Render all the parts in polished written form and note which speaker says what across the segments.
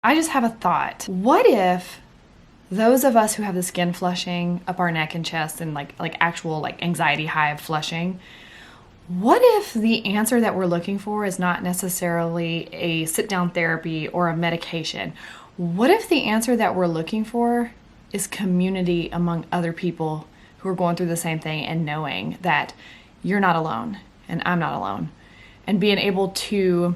Speaker 1: I just have a thought. What if those of us who have the skin flushing up our neck and chest and like actual anxiety hive flushing, what if the answer that we're looking for is not necessarily a sit-down therapy or a medication? What if the answer that we're looking for is community among other people who are going through the same thing, and knowing that you're not alone and I'm not alone, and being able to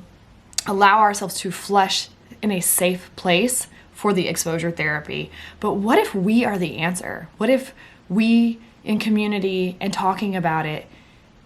Speaker 1: allow ourselves to flush in a safe place for the exposure therapy? But what if we are the answer? What if we in community and talking about it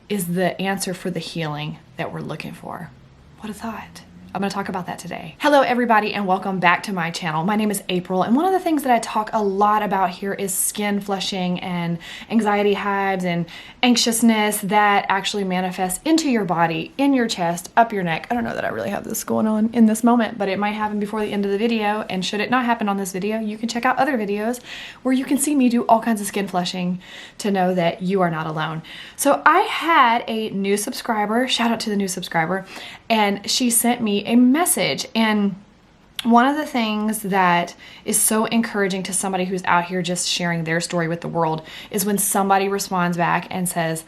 Speaker 1: is the answer for the healing that we're looking for? What a thought. I'm going to talk about that today. Hello everybody, and welcome back to my channel. My name is April, and one of the things that I talk a lot about here is skin flushing and anxiety hives and anxiousness that actually manifests into your body, in your chest, up your neck. I don't know that I really have this going on in this moment, but it might happen before the end of the video, and should it not happen on this video, you can check out other videos where you can see me do all kinds of skin flushing to know that you are not alone. So I had a new subscriber, shout out to the new subscriber, and she sent me a message. And one of the things that is so encouraging to somebody who's out here just sharing their story with the world is when somebody responds back and says,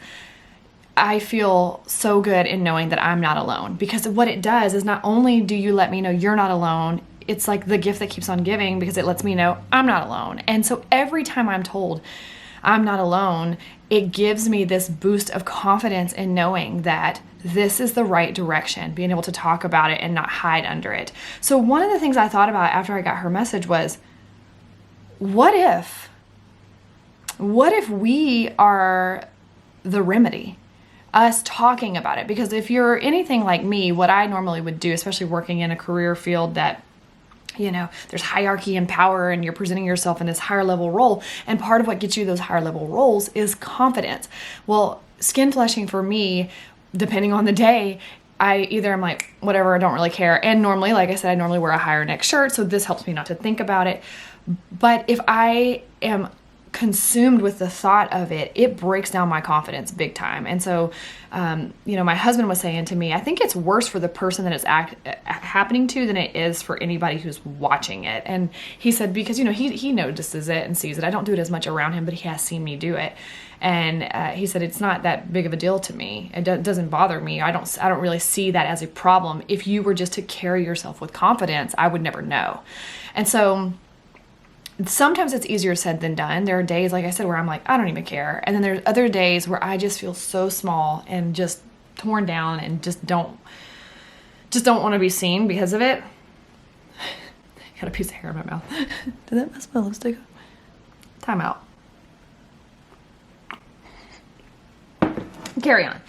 Speaker 1: I feel so good in knowing that I'm not alone. Because what it does is, not only do you let me know you're not alone, it's like the gift that keeps on giving, because it lets me know I'm not alone. And so every time I'm told I'm not alone, it gives me this boost of confidence in knowing that this is the right direction, being able to talk about it and not hide under it. So one of the things I thought about after I got her message was, what if we are the remedy? Us talking about it. Because if you're anything like me, what I normally would do, especially working in a career field that, you know, there's hierarchy and power, and you're presenting yourself in this higher level role. And part of what gets you those higher level roles is confidence. Well, skin flushing for me, depending on the day, I either am like, whatever, I don't really care. And normally, like I said, I normally wear a higher neck shirt, so this helps me not to think about it. But if I am consumed with the thought of it, it breaks down my confidence big time. And so, you know, my husband was saying to me, I think it's worse for the person that it's happening to than it is for anybody who's watching it. And he said, because, you know, he notices it and sees it. I don't do it as much around him, but he has seen me do it. And he said, it's not that big of a deal to me. It doesn't bother me. I don't really see that as a problem. If you were just to carry yourself with confidence, I would never know. And so sometimes it's easier said than done. There are days, like I said, where I'm like, I don't even care. And then there's other days where I just feel so small and just torn down and just don't want to be seen because of it. Got a piece of hair in my mouth. Did that mess my lipstick up? Time out. Carry on.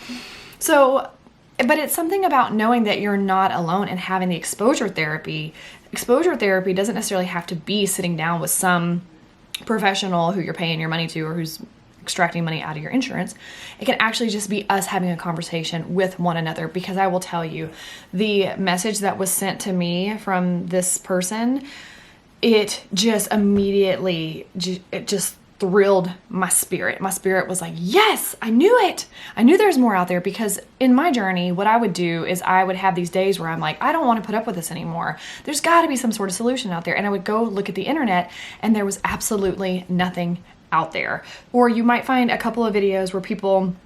Speaker 1: So, but it's something about knowing that you're not alone and having the exposure therapy. Exposure therapy doesn't necessarily have to be sitting down with some professional who you're paying your money to or who's extracting money out of your insurance. It can actually just be us having a conversation with one another, because I will tell you, the message that was sent to me from this person, it just immediately, it just thrilled my spirit. My spirit was like, yes, I knew it. I knew there's more out there. Because in my journey, what I would do is I would have these days where I'm like, I don't want to put up with this anymore. There's got to be some sort of solution out there. And I would go look at the internet, and there was absolutely nothing out there. Or you might find a couple of videos where people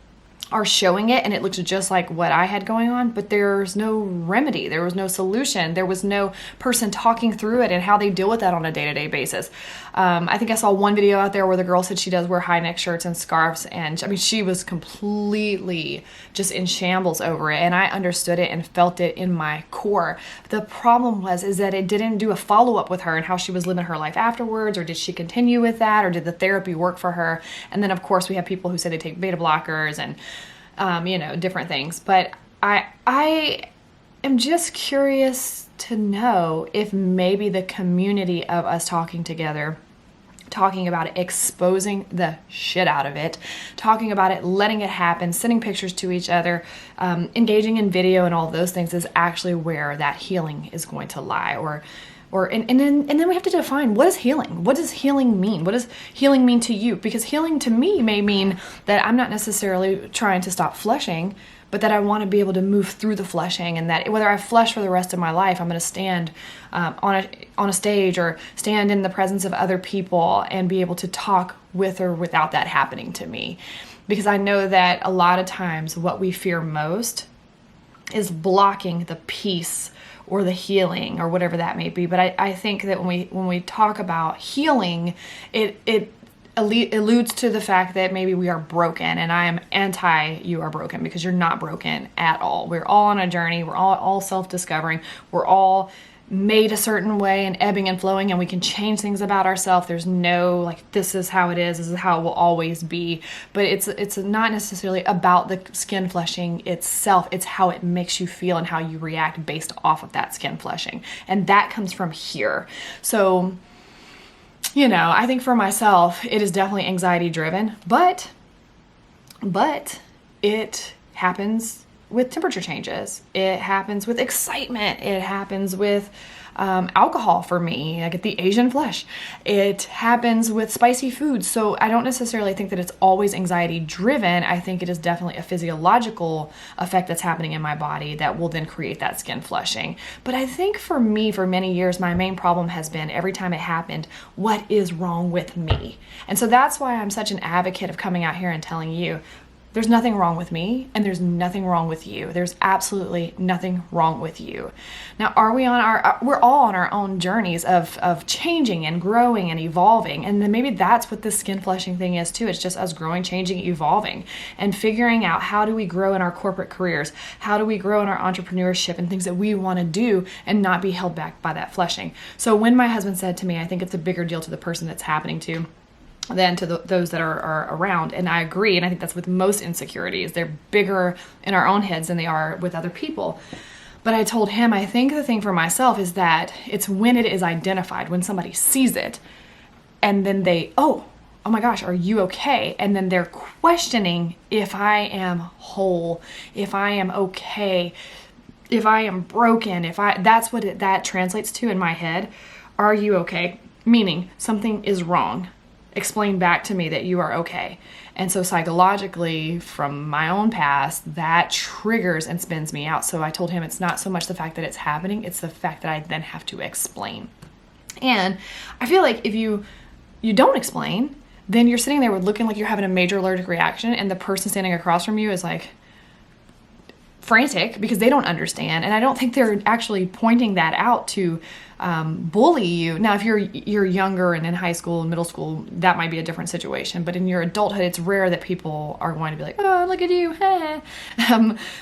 Speaker 1: are showing it and it looks just like what I had going on, but there's no remedy. There was no solution. There was no person talking through it and how they deal with that on a day-to-day basis. I think I saw one video out there where the girl said she does wear high neck shirts and scarves, and I mean, she was completely just in shambles over it, and I understood it and felt it in my core. The problem is that it didn't do a follow-up with her and how she was living her life afterwards, or did she continue with that, or did the therapy work for her? And then of course we have people who say they take beta blockers and you know, different things. But I am just curious to know if maybe the community of us talking together, talking about it, exposing the shit out of it, talking about it, letting it happen, sending pictures to each other, engaging in video and all those things is actually where that healing is going to lie. And then we have to define, what is healing? What does healing mean? What does healing mean to you? Because healing to me may mean that I'm not necessarily trying to stop flushing, but that I want to be able to move through the flushing, and that whether I flush for the rest of my life, I'm going to stand on a stage or stand in the presence of other people and be able to talk with or without that happening to me. Because I know that a lot of times what we fear most is blocking the peace or the healing or whatever that may be. But I think that when we talk about healing, it alludes to the fact that maybe we are broken, and I am anti you are broken, because you're not broken at all. We're all on a journey. We're all self-discovering. We're all made a certain way and ebbing and flowing, and we can change things about ourselves. There's no like, this is how it is, this is how it will always be. But it's not necessarily about the skin flushing itself. It's how it makes you feel and how you react based off of that skin flushing. And that comes from here. So, you know, I think for myself, it is definitely anxiety driven, but it happens with temperature changes. It happens with excitement. It happens with alcohol for me. I get the Asian flush. It happens with spicy foods. So I don't necessarily think that it's always anxiety driven. I think it is definitely a physiological effect that's happening in my body that will then create that skin flushing. But I think for me, for many years, my main problem has been every time it happened, what is wrong with me? And so that's why I'm such an advocate of coming out here and telling you, there's nothing wrong with me, and there's nothing wrong with you. There's absolutely nothing wrong with you. Now, we're all on our own journeys of changing and growing and evolving. And then maybe that's what this skin flushing thing is too. It's just us growing, changing, evolving, and figuring out how do we grow in our corporate careers? How do we grow in our entrepreneurship and things that we want to do and not be held back by that flushing? So when my husband said to me, I think it's a bigger deal to the person that's happening to than to those that are around. And I agree. And I think that's with most insecurities. They're bigger in our own heads than they are with other people. But I told him, I think the thing for myself is that it's when it is identified, when somebody sees it, and then they, oh my gosh, are you okay? And then they're questioning if I am whole, if I am okay, if I am broken, that's what that translates to in my head. Are you okay? Meaning something is wrong. Explain back to me that you are okay. And so psychologically, from my own past, that triggers and spins me out. So I told him it's not so much the fact that it's happening, it's the fact that I then have to explain. And I feel like if you don't explain, then you're sitting there looking like you're having a major allergic reaction, and the person standing across from you is like frantic because they don't understand. And I don't think they're actually pointing that out to bully you. Now, if you're younger and in high school and middle school, that might be a different situation. But in your adulthood, it's rare that people are going to be like, oh, look at you.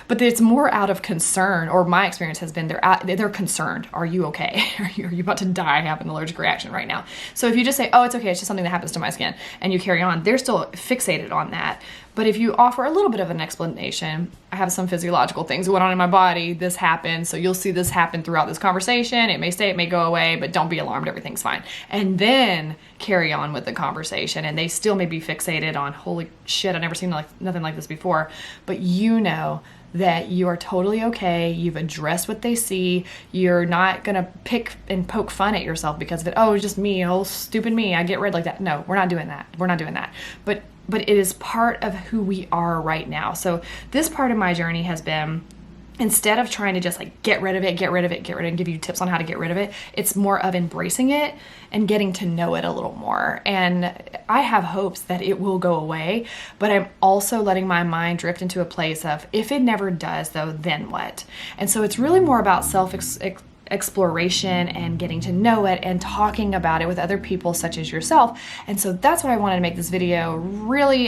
Speaker 1: But it's more out of concern, or my experience has been they're concerned. Are you okay? Are you about to die, have an allergic reaction right now? So if you just say, oh, it's okay, it's just something that happens to my skin, and you carry on, they're still fixated on that. But if you offer a little bit of an explanation, I have some physiological things going on in my body, this happened, so you'll see this happen throughout this conversation. It may stay, it may go away, but don't be alarmed, everything's fine. And then carry on with the conversation, and they still may be fixated on, holy shit, I've never seen nothing like this before. But you know that you are totally okay. You've addressed what they see. You're not going to pick and poke fun at yourself because of it. Oh, it's just me. Oh, stupid me. I get red like that. No, we're not doing that. We're not doing that. But it is part of who we are right now. So this part of my journey has been, instead of trying to just like get rid of it, and give you tips on how to get rid of it, it's more of embracing it and getting to know it a little more. And I have hopes that it will go away, but I'm also letting my mind drift into a place of, if it never does though, then what? And so it's really more about exploration and getting to know it and talking about it with other people such as yourself. And so that's why I wanted to make this video, really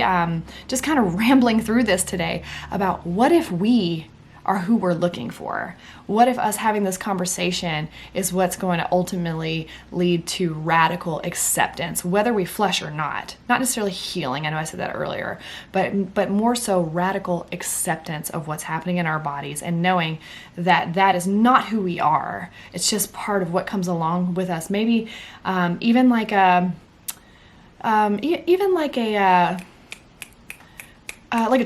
Speaker 1: just kind of rambling through this today about what if we are who we're looking for? What if us having this conversation is what's going to ultimately lead to radical acceptance, whether we flush or not? Not necessarily healing, I know I said that earlier, but more so radical acceptance of what's happening in our bodies and knowing that that is not who we are. It's just part of what comes along with us. Maybe even like a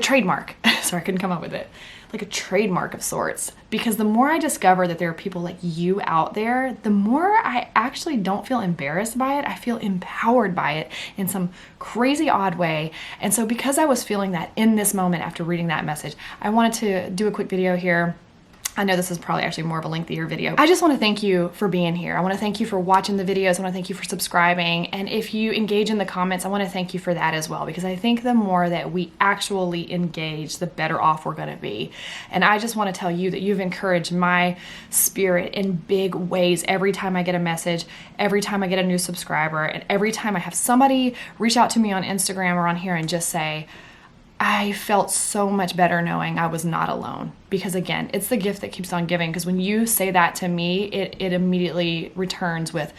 Speaker 1: trademark. Sorry, I couldn't come up with it. Like a trademark of sorts because the more I discover that there are people like you out there, the more I actually don't feel embarrassed by it. I feel empowered by it in some crazy odd way. And so because I was feeling that in this moment after reading that message, I wanted to do a quick video here. I know this is probably actually more of a lengthier video. I just want to thank you for being here. I want to thank you for watching the videos. I want to thank you for subscribing. And if you engage in the comments, I want to thank you for that as well, because I think the more that we actually engage, the better off we're going to be. And I just want to tell you that you've encouraged my spirit in big ways every time I get a message, every time I get a new subscriber, and every time I have somebody reach out to me on Instagram or on here and just say, I felt so much better knowing I was not alone. Because again, it's the gift that keeps on giving. Because when you say that to me, it immediately returns with,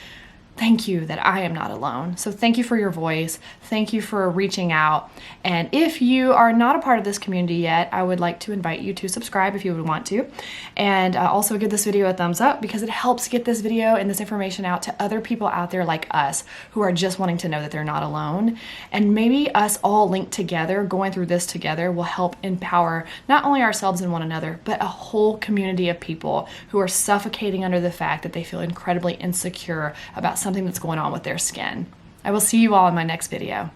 Speaker 1: thank you that I am not alone. So thank you for your voice. Thank you for reaching out. And if you are not a part of this community yet, I would like to invite you to subscribe if you would want to. And also give this video a thumbs up, because it helps get this video and this information out to other people out there like us who are just wanting to know that they're not alone. And maybe us all linked together, going through this together, will help empower not only ourselves and one another, but a whole community of people who are suffocating under the fact that they feel incredibly insecure about something that's going on with their skin. I will see you all in my next video.